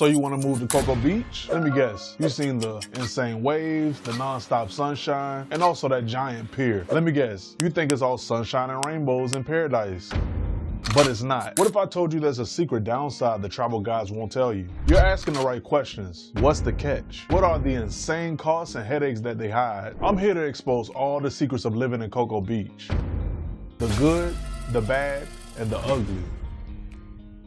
So you want to move to Cocoa Beach? Let me guess, you've seen the insane waves, the non-stop sunshine, and also that giant pier. Let me guess, you think it's all sunshine and rainbows in paradise. But it's not. What if I told you there's a secret downside that travel guides won't tell you? You're asking the right questions. What's the catch? What are the insane costs and headaches that they hide? I'm here to expose all the secrets of living in Cocoa Beach. The good, the bad, and the ugly.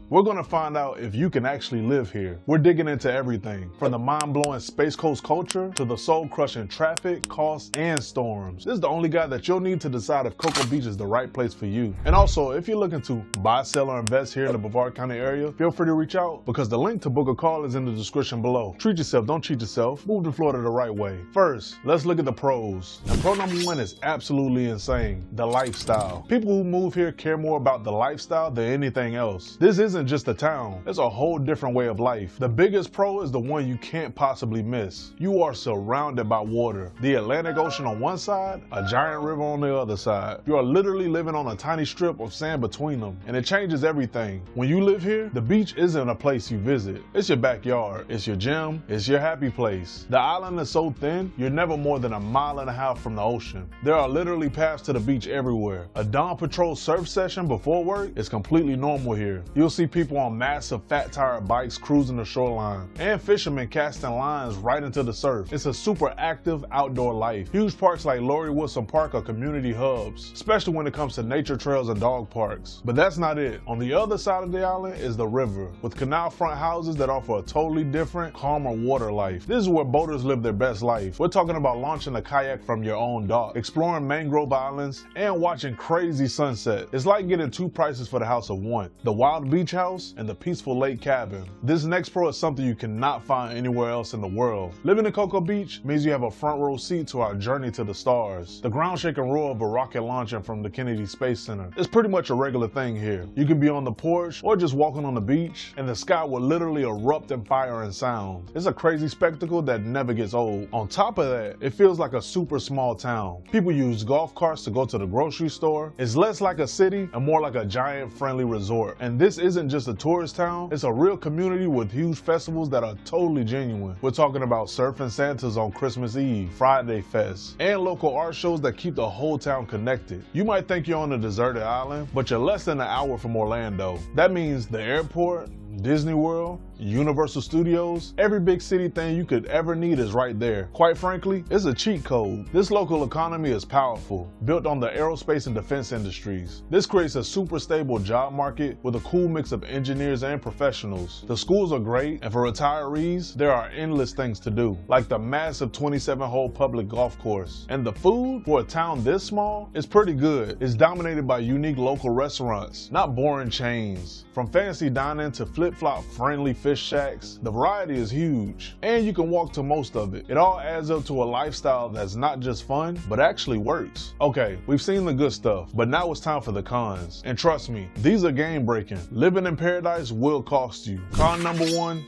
We're gonna find out if you can actually live here. We're digging into everything, from the mind-blowing Space Coast culture to the soul-crushing traffic, costs, and storms. This is the only guide that you'll need to decide if Cocoa Beach is the right place for you. And also, if you're looking to buy, sell, or invest here in the Brevard County area, feel free to reach out because the link to book a call is in the description below. Treat yourself, don't cheat yourself. Move to Florida the right way. First, let's look at the pros. And pro number one is absolutely insane: the lifestyle. People who move here care more about the lifestyle than anything else. This isn't just a town, it's a whole different way of life. The biggest pro is the one you can't possibly miss. You are surrounded by water. The Atlantic Ocean on one side, a giant river on the other side. You are literally living on a tiny strip of sand between them, and it changes everything. When you live here, the beach isn't a place you visit. It's your backyard, it's your gym, it's your happy place. The island is so thin, you're never more than 1.5 miles from the ocean. There are literally paths to the beach everywhere. A dawn patrol surf session before work is completely normal here. You'll see people on massive fat tire bikes cruising the shoreline, and fishermen casting lines right into the surf. It's a super active outdoor life. Huge parks like Laurie Wilson Park are community hubs, especially when it comes to nature trails and dog parks. But that's not it. On the other side of the island is the river, with canal front houses that offer a totally different, calmer water life. This is where boaters live their best life. We're talking about launching a kayak from your own dock, exploring mangrove islands, and watching crazy sunset. It's like getting two prices for the house of one: the wild beach house and the peaceful lake cabin. This next pro is something you cannot find anywhere else in the world. Living in Cocoa Beach means you have a front row seat to our journey to the stars. The ground-shaking roar of a rocket launching from the Kennedy Space Center is pretty much a regular thing here. You can be on the porch or just walking on the beach, and the sky will literally erupt in fire and sound. It's a crazy spectacle that never gets old. On top of that, it feels like a super small town. People use golf carts to go to the grocery store. It's less like a city and more like a giant friendly resort. And this isn't just a tourist town, it's a real community with huge festivals that are totally genuine. We're talking about Surfing Santas on Christmas Eve, Friday Fest, and local art shows that keep the whole town connected. You might think you're on a deserted island, but you're less than an hour from Orlando. That means the airport, Disney World, Universal Studios, every big city thing you could ever need is right there. Quite frankly, it's a cheat code. This local economy is powerful, built on the aerospace and defense industries. This creates a super stable job market with a cool mix of engineers and professionals. The schools are great, and for retirees, there are endless things to do, like the massive 27-hole public golf course. And the food, for a town this small, is pretty good. It's dominated by unique local restaurants, not boring chains. From fancy dining to flip-flop friendly fish shacks, the variety is huge, and you can walk to most of it. It all adds up to a lifestyle that's not just fun, but actually works. Okay, we've seen the good stuff, but now it's time for the cons. And trust me, these are game-breaking. Living in paradise will cost you. Con number one: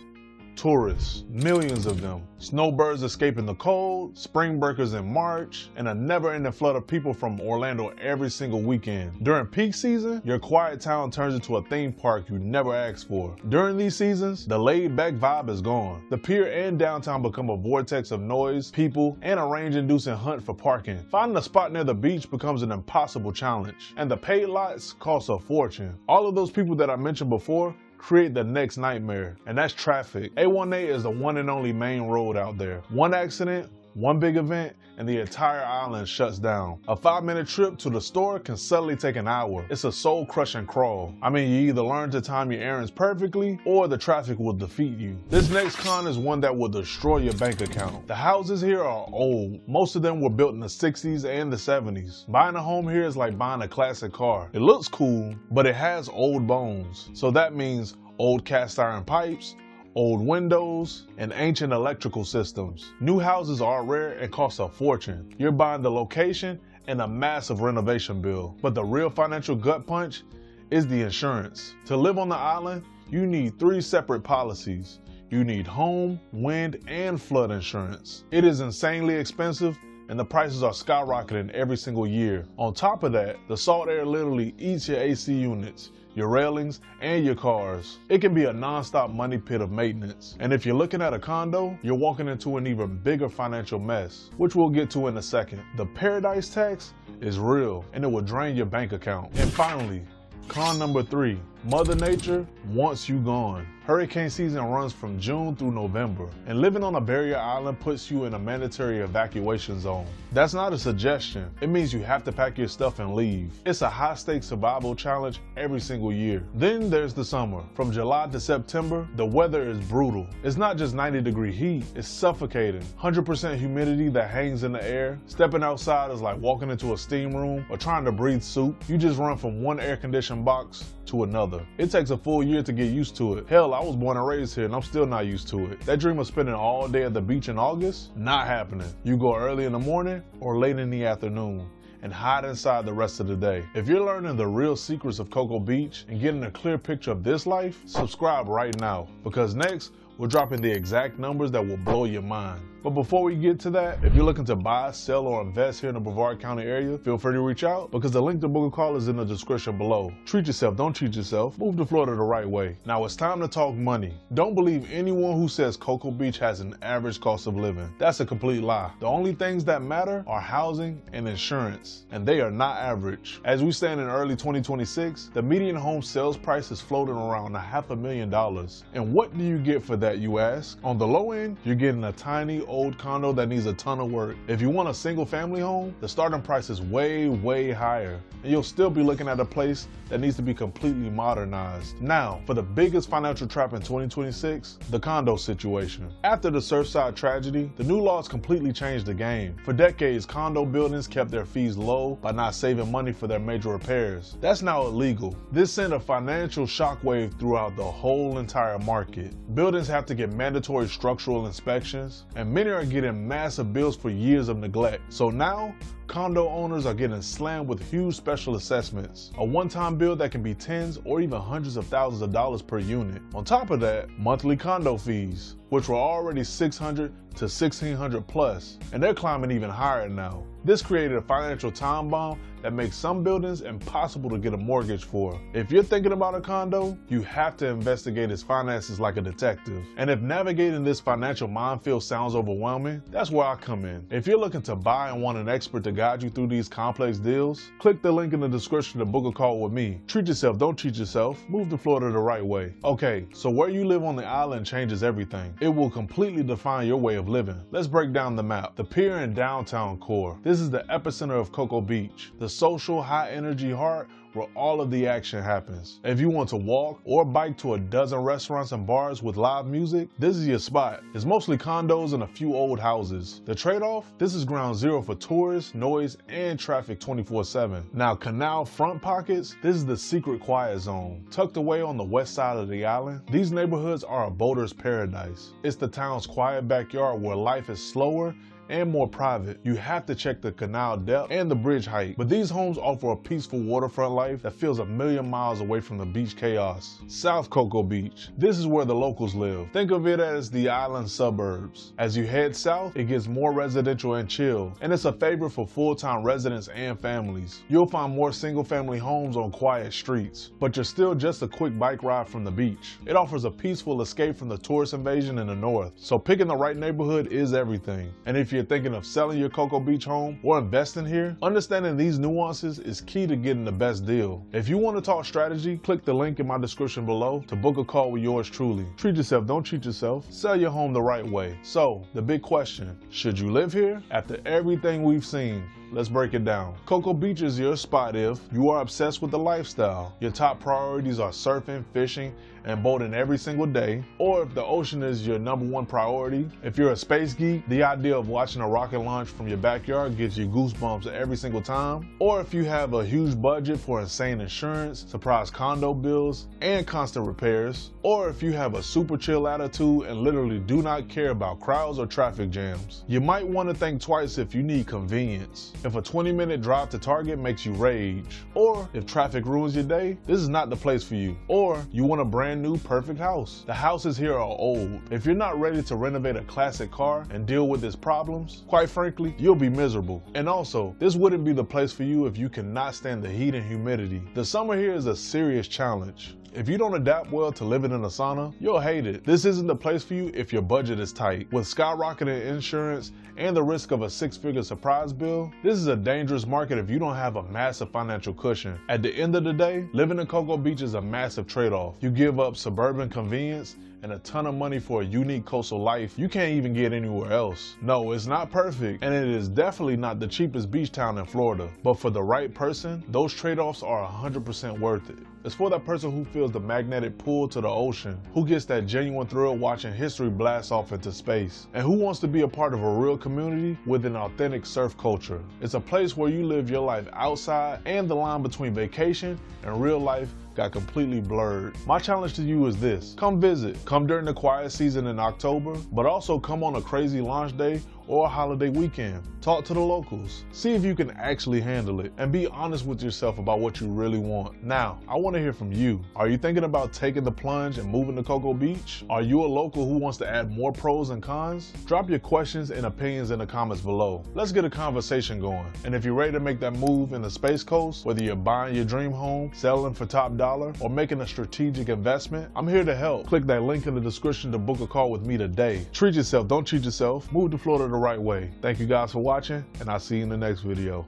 tourists, millions of them. Snowbirds escaping the cold, spring breakers in March, and a never-ending flood of people from Orlando every single weekend. During peak season, your quiet town turns into a theme park you never asked for. During these seasons, the laid-back vibe is gone. The pier and downtown become a vortex of noise, people, and a range-inducing hunt for parking. Finding a spot near the beach becomes an impossible challenge, and the paid lots cost a fortune. All of those people that I mentioned before create the next nightmare, and that's traffic. A18 is the one and only main road out there. One accident, one big event, and the entire island shuts down. A 5-minute trip to the store can suddenly take an hour. It's a soul-crushing crawl. I mean, you either learn to time your errands perfectly, or the traffic will defeat you. This next con is one that will destroy your bank account. The houses here are old. Most of them were built in the 60s and the 70s. Buying a home here is like buying a classic car. It looks cool, but it has old bones. So that means old cast iron pipes, old windows, and ancient electrical systems. New houses are rare and cost a fortune. You're buying the location and a massive renovation bill. But the real financial gut punch is the insurance. To live on the island, you need 3 separate policies. You need home, wind, and flood insurance. It is insanely expensive, and the prices are skyrocketing every single year. On top of that, the salt air literally eats your AC units, your railings, and your cars. It can be a non-stop money pit of maintenance. And if you're looking at a condo, you're walking into an even bigger financial mess, which we'll get to in a second. The paradise tax is real, and it will drain your bank account. And finally, con number 3, Mother Nature wants you gone. Hurricane season runs from June through November, and living on a barrier island puts you in a mandatory evacuation zone. That's not a suggestion. It means you have to pack your stuff and leave. It's a high-stakes survival challenge every single year. Then there's the summer. From July to September, the weather is brutal. It's not just 90-degree heat, it's suffocating. 100% humidity that hangs in the air. Stepping outside is like walking into a steam room or trying to breathe soup. You just run from one air-conditioned box to another. It takes a full year to get used to it. Hell, I was born and raised here and I'm still not used to it. That dream of spending all day at the beach in August, not happening. You go early in the morning or late in the afternoon and hide inside the rest of the day. If you're learning the real secrets of Cocoa Beach and getting a clear picture of this life, subscribe right now, because next, we're dropping the exact numbers that will blow your mind. But before we get to that, if you're looking to buy, sell, or invest here in the Brevard County area, feel free to reach out, because the link to book a call is in the description below. Treat yourself, don't cheat yourself. Move to Florida the right way. Now it's time to talk money. Don't believe anyone who says Cocoa Beach has an average cost of living. That's a complete lie. The only things that matter are housing and insurance, and they are not average. As we stand in early 2026, the median home sales price is floating around $500,000. And what do you get for that, you ask? On the low end, you're getting a tiny old condo that needs a ton of work. If you want a single family home, the starting price is way higher, and you'll still be looking at a place that needs to be completely modernized. Now, for the biggest financial trap in 2026, the condo situation. After the Surfside tragedy, the new laws completely changed the game. For decades, condo buildings kept their fees low by not saving money for their major repairs. That's now illegal. This sent a financial shockwave throughout the whole entire market. Buildings have to get mandatory structural inspections, and many are getting massive bills for years of neglect. So now, condo owners are getting slammed with huge special assessments, a one-time bill that can be tens or even hundreds of thousands of dollars per unit. On top of that, monthly condo fees, which were already $600 to $1,600 plus, and they're climbing even higher now. This created a financial time bomb that makes some buildings impossible to get a mortgage for. If you're thinking about a condo, you have to investigate its finances like a detective. And if navigating this financial minefield sounds overwhelming, that's where I come in. If you're looking to buy and want an expert to guide you through these complex deals, click the link in the description to book a call with me. Treat yourself, don't cheat yourself. Move to Florida the right way. Okay, so where you live on the island changes everything. It will completely define your way of living. Let's break down the map. The pier and downtown core. This is the epicenter of Cocoa Beach, the social high-energy heart where all of the action happens. If you want to walk or bike to a dozen restaurants and bars with live music, this is your spot. It's mostly condos and a few old houses. The trade-off? This is ground zero for tourists, noise, and traffic 24/7. Now, canal front pockets? This is the secret quiet zone. Tucked away on the west side of the island, these neighborhoods are a boater's paradise. It's the town's quiet backyard where life is slower and more private. You have to check the canal depth and the bridge height, but these homes offer a peaceful waterfront life that feels a million miles away from the beach chaos. South Cocoa Beach. This is where the locals live. Think of it as the island suburbs. As you head south, it gets more residential and chill, and it's a favorite for full-time residents and families. You'll find more single-family homes on quiet streets, but you're still just a quick bike ride from the beach. It offers a peaceful escape from the tourist invasion in the north, so picking the right neighborhood is everything. And if you're thinking of selling your Cocoa Beach home or investing here, understanding these nuances is key to getting the best deal. If you want to talk strategy, click the link in my description below to book a call with yours truly. Treat yourself, don't cheat yourself. Sell your home the right way. So, the big question, should you live here? After everything we've seen, let's break it down. Cocoa Beach is your spot if you are obsessed with the lifestyle. Your top priorities are surfing, fishing, and boating every single day. Or if the ocean is your #1 priority. If you're a space geek, the idea of watching a rocket launch from your backyard gives you goosebumps every single time. Or if you have a huge budget for insane insurance, surprise condo bills, and constant repairs. Or if you have a super chill attitude and literally do not care about crowds or traffic jams. You might want to think twice if you need convenience. If a 20-minute drive to Target makes you rage, or if traffic ruins your day, this is not the place for you. Or you want a brand brand new perfect house. The houses here are old. If you're not ready to renovate a classic car and deal with its problems, quite frankly, you'll be miserable. And also, this wouldn't be the place for you if you cannot stand the heat and humidity. The summer here is a serious challenge. If you don't adapt well to living in a sauna, you'll hate it. This isn't the place for you if your budget is tight. With skyrocketing insurance and the risk of a six-figure surprise bill, this is a dangerous market if you don't have a massive financial cushion. At the end of the day, living in Cocoa Beach is a massive trade-off. You give up suburban convenience and a ton of money for a unique coastal life you can't even get anywhere else. No, it's not perfect, and it is definitely not the cheapest beach town in Florida. But for the right person, those trade-offs are 100% worth it. It's for that person who feels the magnetic pull to the ocean, who gets that genuine thrill watching history blast off into space, and who wants to be a part of a real community with an authentic surf culture. It's a place where you live your life outside, and the line between vacation and real life got completely blurred. My challenge to you is this: come visit. Come during the quiet season in October, but also come on a crazy launch day or a holiday weekend. Talk to the locals. See if you can actually handle it, and be honest with yourself about what you really want. Now, I want to hear from you. Are you thinking about taking the plunge and moving to Cocoa Beach? Are you a local who wants to add more pros and cons? Drop your questions and opinions in the comments below. Let's get a conversation going. And if you're ready to make that move in the Space Coast, whether you're buying your dream home, selling for top dollar, or making a strategic investment, I'm here to help. Click that link in the description to book a call with me today. Treat yourself, don't cheat yourself. Move to Florida the right way. Thank you guys for watching, and I'll see you in the next video.